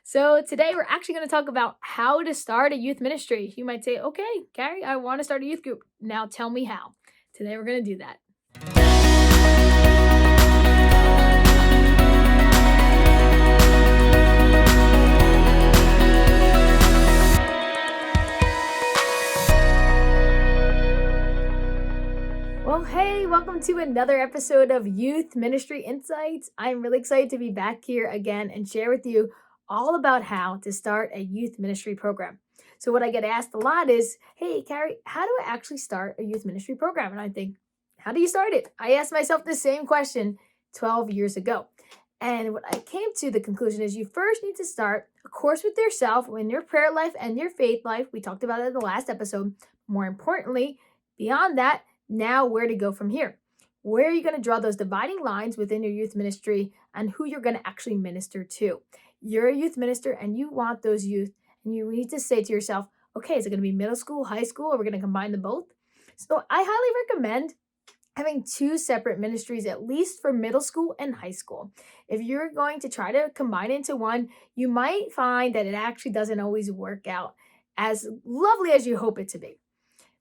So today we're actually going to talk about how to start a youth ministry. You might say, okay, Kari, I want to start a youth group. Now tell me how. Today we're going to do that. Well, hey, welcome to another episode of Youth Ministry Insights. I'm really excited to be back here again and share with you all about how to start a youth ministry program. So, what I get asked a lot is, hey, Kari, how do I actually start a youth ministry program? And I think, how do you start it? I asked myself the same question 12 years ago. And what I came to the conclusion is you first need to start, of course, with yourself in your prayer life and your faith life. We talked about it in the last episode. More importantly, beyond that, now, where to go from here? Where are you going to draw those dividing lines within your youth ministry and who you're going to actually minister to? You're a youth minister and you want those youth, and you need to say to yourself, okay, is it going to be middle school, high school, or we're going to combine them both? So I highly recommend having two separate ministries, at least for middle school and high school. If you're going to try to combine into one, you might find that it actually doesn't always work out as lovely as you hope it to be.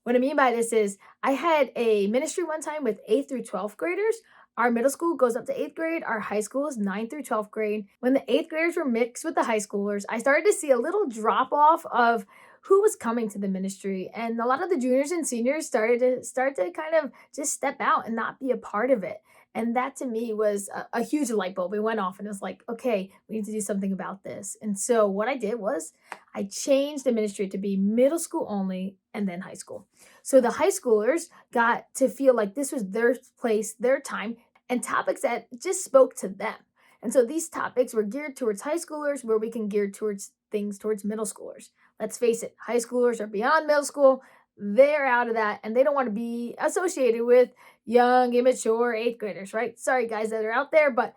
What I mean by this is I had a ministry one time with 8th through 12th graders. Our middle school goes up to 8th grade. Our high school is 9th through 12th grade. When the 8th graders were mixed with the high schoolers, I started to see a little drop off of who was coming to the ministry. And a lot of the juniors and seniors started to kind of just step out and not be a part of it. And that to me was a huge light bulb. It went off and it was like, okay, we need to do something about this. And so what I did was I changed the ministry to be middle school only and then high school. So the high schoolers got to feel like this was their place, their time, and topics that just spoke to them. And so these topics were geared towards high schoolers, where we can gear towards things towards middle schoolers. Let's face it, high schoolers are beyond middle school. They're out of that and they don't want to be associated with young, immature 8th graders, right? Sorry, guys that are out there, but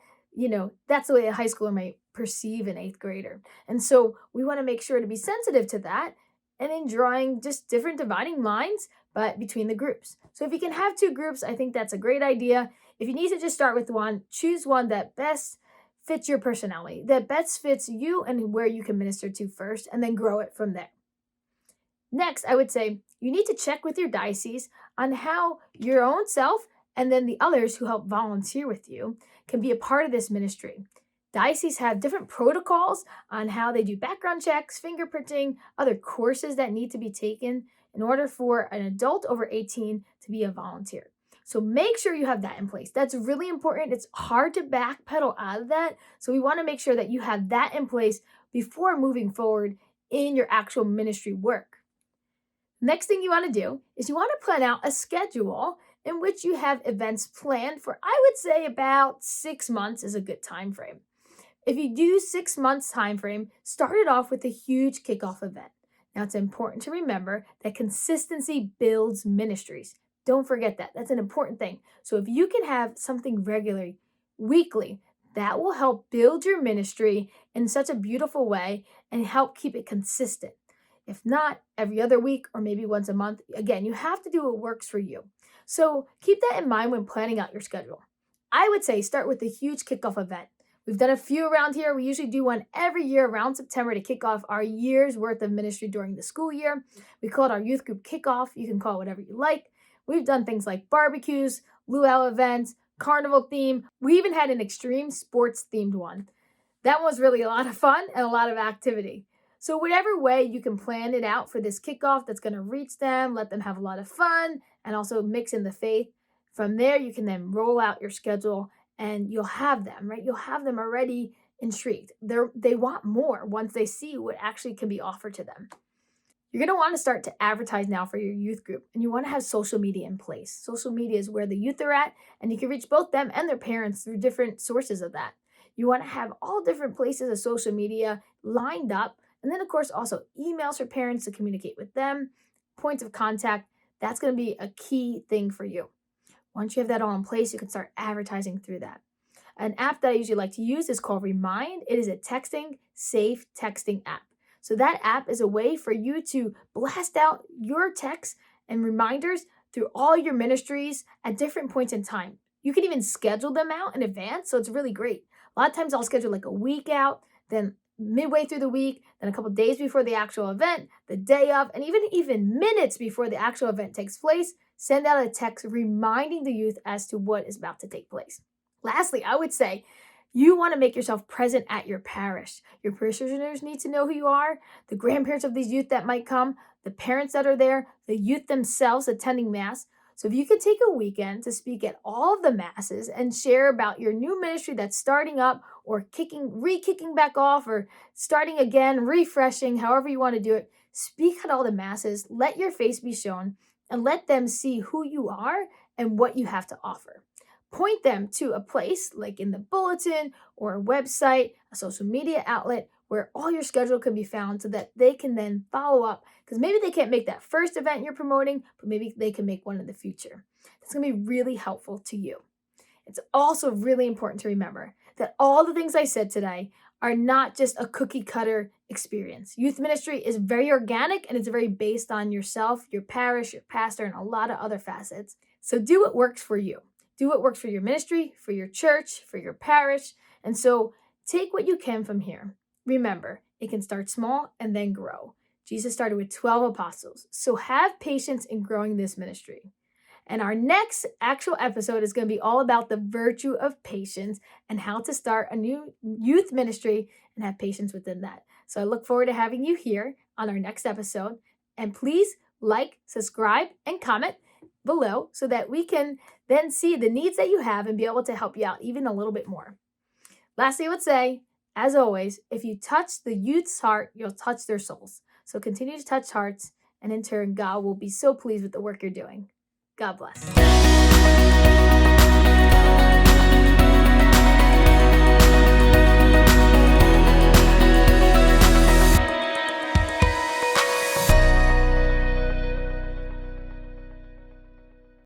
that's the way a high schooler might perceive an 8th grader. And so we want to make sure to be sensitive to that and in drawing just different dividing lines, but between the groups. So if you can have two groups, I think that's a great idea. If you need to just start with one, choose one that best fits your personality, that best fits you and where you can minister to first, and then grow it from there. Next, I would say you need to check with your diocese on how your own self and then the others who help volunteer with you can be a part of this ministry. Dioceses have different protocols on how they do background checks, fingerprinting, other courses that need to be taken in order for an adult over 18 to be a volunteer. So make sure you have that in place. That's really important. It's hard to backpedal out of that. So we want to make sure that you have that in place before moving forward in your actual ministry work. Next thing you want to do is you want to plan out a schedule in which you have events planned for, I would say, about 6 months is a good time frame. If you do 6 months time frame, start it off with a huge kickoff event. Now, it's important to remember that consistency builds ministries. Don't forget that. That's an important thing. So if you can have something regularly, weekly, that will help build your ministry in such a beautiful way and help keep it consistent. If not, every other week or maybe once a month. Again, you have to do what works for you. So keep that in mind when planning out your schedule. I would say start with a huge kickoff event. We've done a few around here. We usually do one every year around September to kick off our year's worth of ministry during the school year. We call it our youth group kickoff. You can call it whatever you like. We've done things like barbecues, luau events, carnival theme. We even had an extreme sports themed one. That was really a lot of fun and a lot of activity. So whatever way you can plan it out for this kickoff that's going to reach them, let them have a lot of fun, and also mix in the faith. From there, you can then roll out your schedule and you'll have them, right? You'll have them already intrigued. They want more once they see what actually can be offered to them. You're going to want to start to advertise now for your youth group, and you want to have social media in place. Social media is where the youth are at, and you can reach both them and their parents through different sources of that. You want to have all different places of social media lined up. And then, of course, also emails for parents to communicate with them, points of contact. That's going to be a key thing for you. Once you have that all in place, you can start advertising through that. An app that I usually like to use is called Remind. It is a safe texting app. So that app is a way for you to blast out your texts and reminders through all your ministries at different points in time. You can even schedule them out in advance, so it's really great. A lot of times I'll schedule like a week out, then midway through the week, then a couple days before the actual event, the day of, and even minutes before the actual event takes place, send out a text reminding the youth as to what is about to take place. Lastly, I would say you want to make yourself present at your parish. Your parishioners need to know who you are, the grandparents of these youth that might come, the parents that are there, the youth themselves attending Mass. So if you could take a weekend to speak at all of the Masses and share about your new ministry that's starting up or re-kicking back off or starting again, refreshing, however you want to do it, speak at all the Masses, let your face be shown, and let them see who you are and what you have to offer. Point them to a place like in the bulletin or a website, a social media outlet where all your schedule can be found so that they can then follow up, because maybe they can't make that first event you're promoting, but maybe they can make one in the future. That's going to be really helpful to you. It's also really important to remember that all the things I said today are not just a cookie cutter experience. Youth ministry is very organic and it's very based on yourself, your parish, your pastor, and a lot of other facets. So do what works for you. Do what works for your ministry, for your church, for your parish. And so take what you can from here. Remember, it can start small and then grow. Jesus started with 12 apostles. So have patience in growing this ministry. And our next actual episode is going to be all about the virtue of patience and how to start a new youth ministry and have patience within that. So I look forward to having you here on our next episode. And please like, subscribe, and comment below so that we can then see the needs that you have and be able to help you out even a little bit more. Lastly, I would say, as always, if you touch the youth's heart, you'll touch their souls. So continue to touch hearts, and in turn, God will be so pleased with the work you're doing. God bless.